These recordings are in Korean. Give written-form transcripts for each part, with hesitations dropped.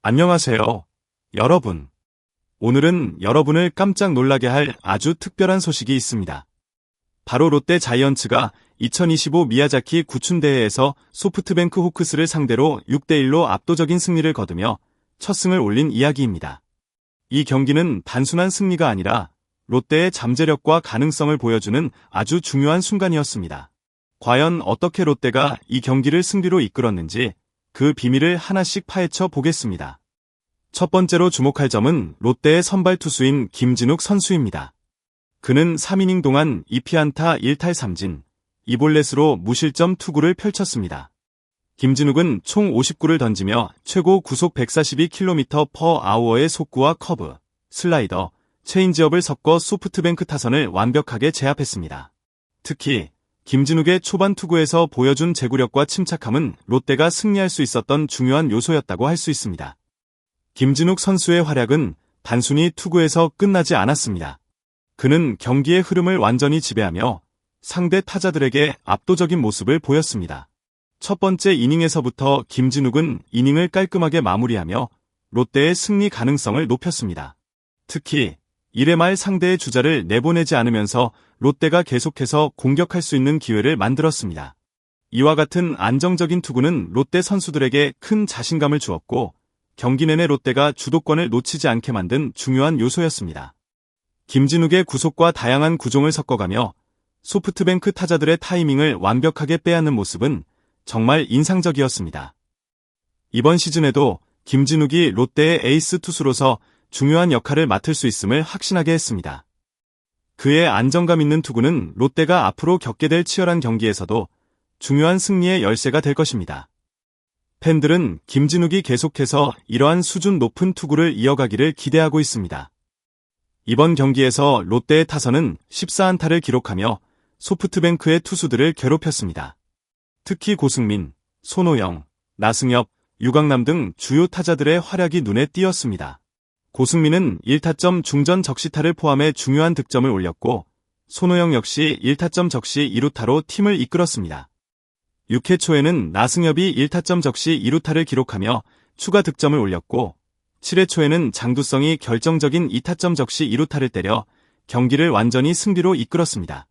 안녕하세요, 여러분. 오늘은 여러분을 깜짝 놀라게 할 아주 특별한 소식이 있습니다. 바로 롯데 자이언츠가 2025 미야자키 구춘대회에서 소프트뱅크 호크스를 상대로 6대1로 압도적인 승리를 거두며 첫 승을 올린 이야기입니다. 이 경기는 단순한 승리가 아니라 롯데의 잠재력과 가능성을 보여주는 아주 중요한 순간이었습니다. 과연 어떻게 롯데가 이 경기를 승리로 이끌었는지 그 비밀을 하나씩 파헤쳐 보겠습니다. 첫 번째로 주목할 점은 롯데의 선발 투수인 김진욱 선수입니다. 그는 3이닝 동안 2피안타 1탈 3진, 2볼넷으로 무실점 투구를 펼쳤습니다. 김진욱은 총 59를 던지며 최고 구속 142km/h의 속구와 커브, 슬라이더, 체인지업을 섞어 소프트뱅크 타선을 완벽하게 제압했습니다. 특히 김진욱의 초반 투구에서 보여준 제구력과 침착함은 롯데가 승리할 수 있었던 중요한 요소였다고 할 수 있습니다. 김진욱 선수의 활약은 단순히 투구에서 끝나지 않았습니다. 그는 경기의 흐름을 완전히 지배하며 상대 타자들에게 압도적인 모습을 보였습니다. 첫 번째 이닝에서부터 김진욱은 이닝을 깔끔하게 마무리하며 롯데의 승리 가능성을 높였습니다. 특히 1회 말 상대의 주자를 내보내지 않으면서 롯데가 계속해서 공격할 수 있는 기회를 만들었습니다. 이와 같은 안정적인 투구는 롯데 선수들에게 큰 자신감을 주었고 경기 내내 롯데가 주도권을 놓치지 않게 만든 중요한 요소였습니다. 김진욱의 구속과 다양한 구종을 섞어가며 소프트뱅크 타자들의 타이밍을 완벽하게 빼앗는 모습은 정말 인상적이었습니다. 이번 시즌에도 김진욱이 롯데의 에이스 투수로서 중요한 역할을 맡을 수 있음을 확신하게 했습니다. 그의 안정감 있는 투구는 롯데가 앞으로 겪게 될 치열한 경기에서도 중요한 승리의 열쇠가 될 것입니다. 팬들은 김진욱이 계속해서 이러한 수준 높은 투구를 이어가기를 기대하고 있습니다. 이번 경기에서 롯데의 타선은 14안타를 기록하며 소프트뱅크의 투수들을 괴롭혔습니다. 특히 고승민, 손호영, 나승엽, 유강남 등 주요 타자들의 활약이 눈에 띄었습니다. 고승민은 1타점 중전 적시타를 포함해 중요한 득점을 올렸고 손호영 역시 1타점 적시 2루타로 팀을 이끌었습니다. 6회 초에는 나승엽이 1타점 적시 2루타를 기록하며 추가 득점을 올렸고 7회 초에는 장두성이 결정적인 2타점 적시 2루타를 때려 경기를 완전히 승리로 이끌었습니다.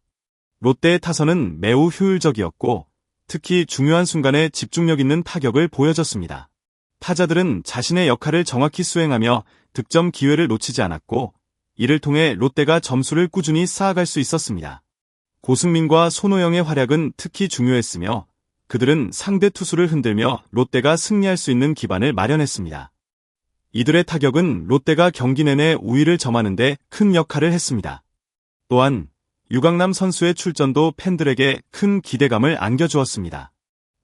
롯데의 타선은 매우 효율적이었고 특히 중요한 순간에 집중력 있는 타격을 보여줬습니다. 타자들은 자신의 역할을 정확히 수행하며 득점 기회를 놓치지 않았고 이를 통해 롯데가 점수를 꾸준히 쌓아갈 수 있었습니다. 고승민과 손호영의 활약은 특히 중요했으며 그들은 상대 투수를 흔들며 롯데가 승리할 수 있는 기반을 마련했습니다. 이들의 타격은 롯데가 경기 내내 우위를 점하는 데 큰 역할을 했습니다. 또한 유강남 선수의 출전도 팬들에게 큰 기대감을 안겨주었습니다.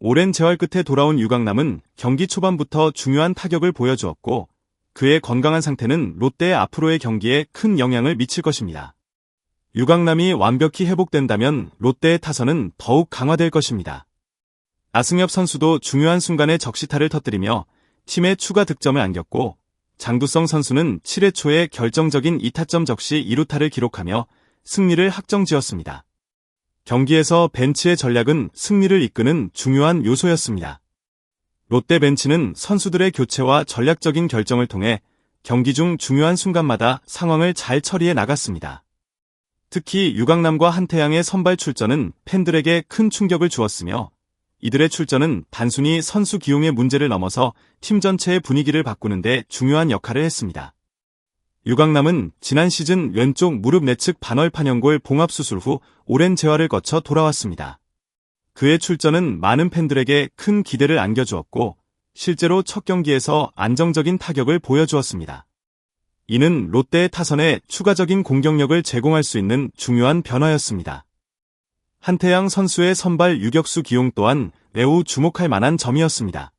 오랜 재활 끝에 돌아온 유강남은 경기 초반부터 중요한 타격을 보여주었고 그의 건강한 상태는 롯데의 앞으로의 경기에 큰 영향을 미칠 것입니다. 유강남이 완벽히 회복된다면 롯데의 타선은 더욱 강화될 것입니다. 나승엽 선수도 중요한 순간에 적시타를 터뜨리며 팀에 추가 득점을 안겼고 장두성 선수는 7회 초에 결정적인 2타점 적시 2루타를 기록하며 승리를 확정지었습니다. 경기에서 벤치의 전략은 승리를 이끄는 중요한 요소였습니다. 롯데 벤치는 선수들의 교체와 전략적인 결정을 통해 경기 중 중요한 순간마다 상황을 잘 처리해 나갔습니다. 특히 유강남과 한태양의 선발 출전은 팬들에게 큰 충격을 주었으며 이들의 출전은 단순히 선수 기용의 문제를 넘어서 팀 전체의 분위기를 바꾸는 데 중요한 역할을 했습니다. 유강남은 지난 시즌 왼쪽 무릎 내측 반월 판연골 봉합 수술 후 오랜 재활을 거쳐 돌아왔습니다. 그의 출전은 많은 팬들에게 큰 기대를 안겨주었고 실제로 첫 경기에서 안정적인 타격을 보여주었습니다. 이는 롯데의 타선에 추가적인 공격력을 제공할 수 있는 중요한 변화였습니다. 한태양 선수의 선발 유격수 기용 또한 매우 주목할 만한 점이었습니다.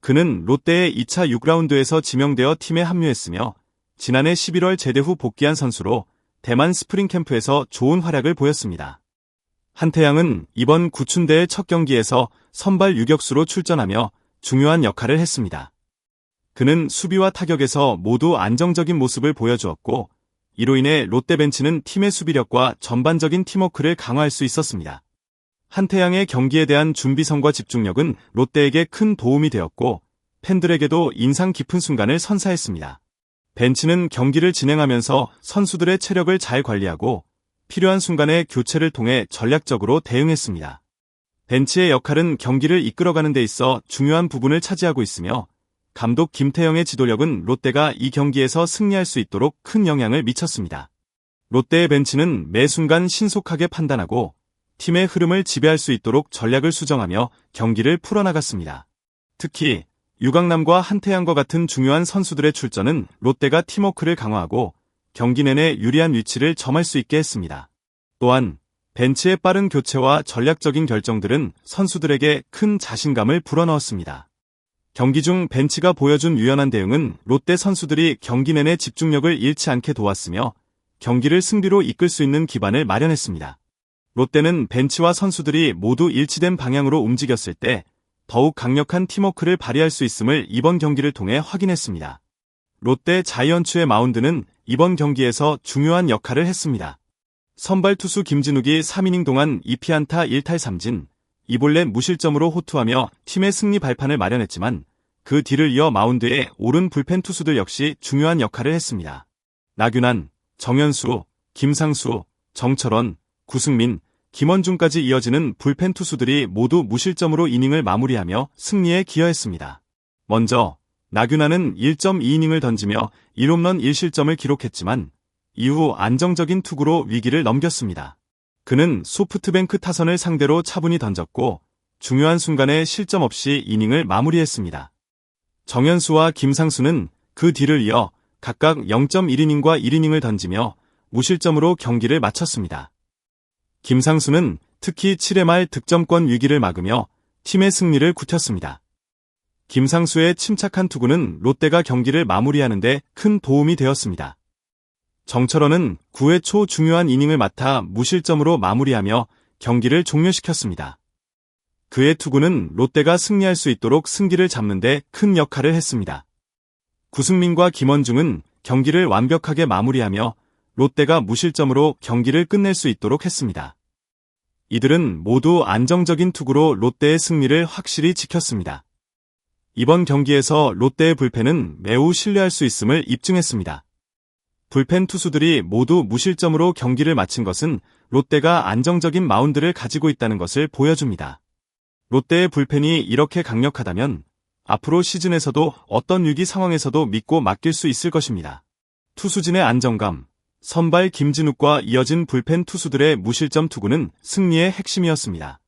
그는 롯데의 2차 6라운드에서 지명되어 팀에 합류했으며 지난해 11월 제대 후 복귀한 선수로 대만 스프링 캠프에서 좋은 활약을 보였습니다. 한태양은 이번 구춘대회 첫 경기에서 선발 유격수로 출전하며 중요한 역할을 했습니다. 그는 수비와 타격에서 모두 안정적인 모습을 보여주었고 이로 인해 롯데 벤치는 팀의 수비력과 전반적인 팀워크를 강화할 수 있었습니다. 한태양의 경기에 대한 준비성과 집중력은 롯데에게 큰 도움이 되었고 팬들에게도 인상 깊은 순간을 선사했습니다. 벤치는 경기를 진행하면서 선수들의 체력을 잘 관리하고 필요한 순간에 교체를 통해 전략적으로 대응했습니다. 벤치의 역할은 경기를 이끌어가는 데 있어 중요한 부분을 차지하고 있으며 감독 김태형의 지도력은 롯데가 이 경기에서 승리할 수 있도록 큰 영향을 미쳤습니다. 롯데의 벤치는 매 순간 신속하게 판단하고 팀의 흐름을 지배할 수 있도록 전략을 수정하며 경기를 풀어나갔습니다. 특히 유강남과 한태양과 같은 중요한 선수들의 출전은 롯데가 팀워크를 강화하고 경기 내내 유리한 위치를 점할 수 있게 했습니다. 또한 벤치의 빠른 교체와 전략적인 결정들은 선수들에게 큰 자신감을 불어넣었습니다. 경기 중 벤치가 보여준 유연한 대응은 롯데 선수들이 경기 내내 집중력을 잃지 않게 도왔으며 경기를 승리로 이끌 수 있는 기반을 마련했습니다. 롯데는 벤치와 선수들이 모두 일치된 방향으로 움직였을 때 더욱 강력한 팀워크를 발휘할 수 있음을 이번 경기를 통해 확인했습니다. 롯데 자이언츠의 마운드는 이번 경기에서 중요한 역할을 했습니다. 선발 투수 김진욱이 3이닝 동안 2피안타 1탈 3진, 2볼넷 무실점으로 호투하며 팀의 승리 발판을 마련했지만 그 뒤를 이어 마운드에 오른 불펜 투수들 역시 중요한 역할을 했습니다. 나균환, 정현수, 김상수, 정철원, 구승민, 김원중까지 이어지는 불펜 투수들이 모두 무실점으로 이닝을 마무리하며 승리에 기여했습니다. 먼저 나균환은 1.2이닝을 던지며 1홈런 1실점을 기록했지만 이후 안정적인 투구로 위기를 넘겼습니다. 그는 소프트뱅크 타선을 상대로 차분히 던졌고 중요한 순간에 실점 없이 이닝을 마무리했습니다. 정현수와 김상수는 그 뒤를 이어 각각 0.1이닝과 1이닝을 던지며 무실점으로 경기를 마쳤습니다. 김상수는 특히 7회 말 득점권 위기를 막으며 팀의 승리를 굳혔습니다. 김상수의 침착한 투구는 롯데가 경기를 마무리하는 데 큰 도움이 되었습니다. 정철원은 9회 초 중요한 이닝을 맡아 무실점으로 마무리하며 경기를 종료시켰습니다. 그의 투구는 롯데가 승리할 수 있도록 승기를 잡는 데 큰 역할을 했습니다. 구승민과 김원중은 경기를 완벽하게 마무리하며 롯데가 무실점으로 경기를 끝낼 수 있도록 했습니다. 이들은 모두 안정적인 투구로 롯데의 승리를 확실히 지켰습니다. 이번 경기에서 롯데의 불펜은 매우 신뢰할 수 있음을 입증했습니다. 불펜 투수들이 모두 무실점으로 경기를 마친 것은 롯데가 안정적인 마운드를 가지고 있다는 것을 보여줍니다. 롯데의 불펜이 이렇게 강력하다면 앞으로 시즌에서도 어떤 위기 상황에서도 믿고 맡길 수 있을 것입니다. 투수진의 안정감, 선발 김진욱과 이어진 불펜 투수들의 무실점 투구는 승리의 핵심이었습니다.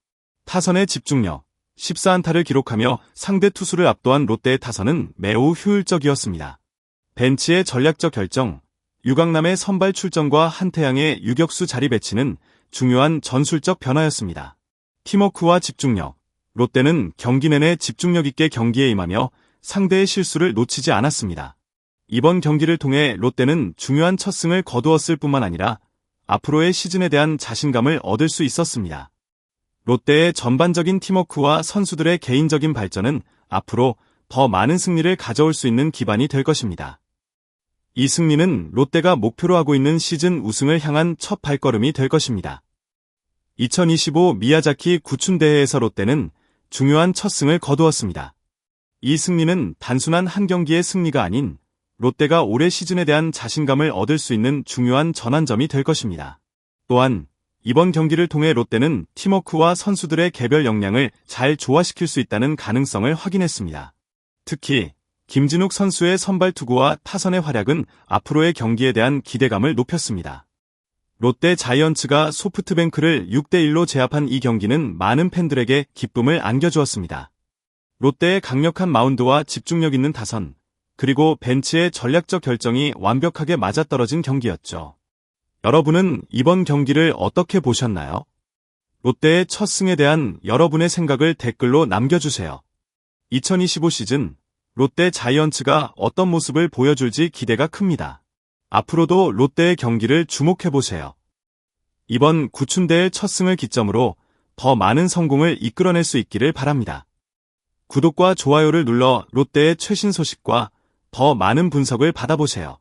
타선의 집중력, 14안타를 기록하며 상대 투수를 압도한 롯데의 타선은 매우 효율적이었습니다. 벤치의 전략적 결정, 유강남의 선발 출전과 한태양의 유격수 자리 배치는 중요한 전술적 변화였습니다. 팀워크와 집중력, 롯데는 경기 내내 집중력 있게 경기에 임하며 상대의 실수를 놓치지 않았습니다. 이번 경기를 통해 롯데는 중요한 첫 승을 거두었을 뿐만 아니라 앞으로의 시즌에 대한 자신감을 얻을 수 있었습니다. 롯데의 전반적인 팀워크와 선수들의 개인적인 발전은 앞으로 더 많은 승리를 가져올 수 있는 기반이 될 것입니다. 이 승리는 롯데가 목표로 하고 있는 시즌 우승을 향한 첫 발걸음이 될 것입니다. 2025 미야자키 구춘대회에서 롯데는 중요한 첫 승을 거두었습니다. 이 승리는 단순한 한 경기의 승리가 아닌 롯데가 올해 시즌에 대한 자신감을 얻을 수 있는 중요한 전환점이 될 것입니다. 또한 이번 경기를 통해 롯데는 팀워크와 선수들의 개별 역량을 잘 조화시킬 수 있다는 가능성을 확인했습니다. 특히 김진욱 선수의 선발 투구와 타선의 활약은 앞으로의 경기에 대한 기대감을 높였습니다. 롯데 자이언츠가 소프트뱅크를 6대1로 제압한 이 경기는 많은 팬들에게 기쁨을 안겨주었습니다. 롯데의 강력한 마운드와 집중력 있는 타선, 그리고 벤치의 전략적 결정이 완벽하게 맞아떨어진 경기였죠. 여러분은 이번 경기를 어떻게 보셨나요? 롯데의 첫 승에 대한 여러분의 생각을 댓글로 남겨주세요. 2025 시즌 롯데 자이언츠가 어떤 모습을 보여줄지 기대가 큽니다. 앞으로도 롯데의 경기를 주목해보세요. 이번 구춘대의 첫 승을 기점으로 더 많은 성공을 이끌어낼 수 있기를 바랍니다. 구독과 좋아요를 눌러 롯데의 최신 소식과 더 많은 분석을 받아보세요.